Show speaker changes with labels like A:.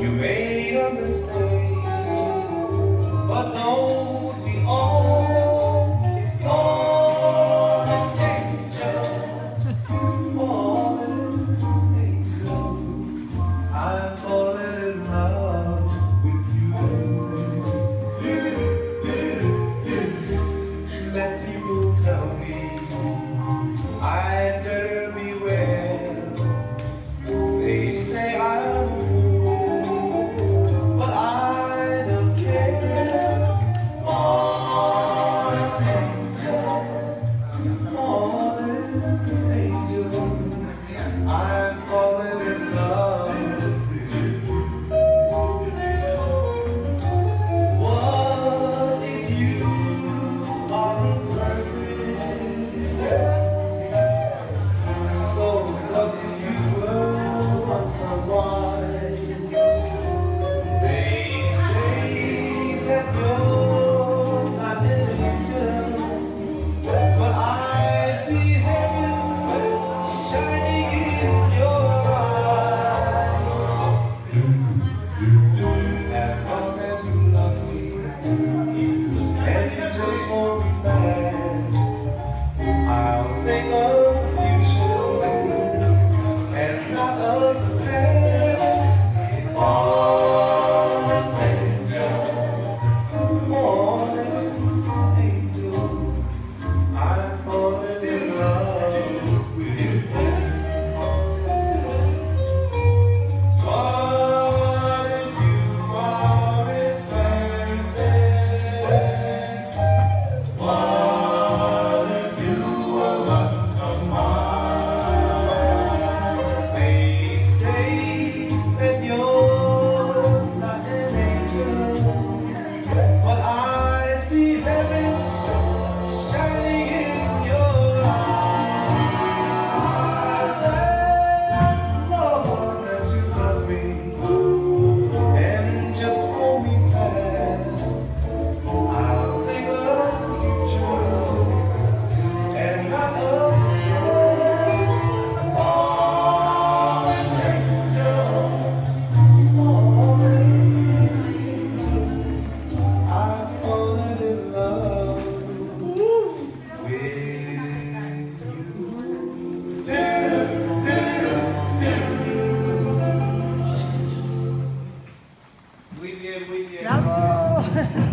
A: You made a mistake, but don't be all fallen angel, fallen angel. I'm falling in love with you. Let people tell me I'd better beware. They say I'm a fool, but I don't care. Fallen angel, fallen angel, I'm falling in love with you. What if you aren't perfect? So what if you were once unwise? They say that you're not an angel, but I see heaven shining in your eyes. As long as you love me and just hold me fast, I'll think of the future and not of the past. Fallen angel, fallen angel, I'm falling in love with you. What if you aren't perfect? What if you were once someone? They say that you're not an angel, but I see heaven shining in your eyes. As long as you love me and just hold me fast, I'll think of the future and not of the past. Fallen angel, fallen angel, I've fallen in love with you.
B: Muy bien, muy bien. ¡Bravo!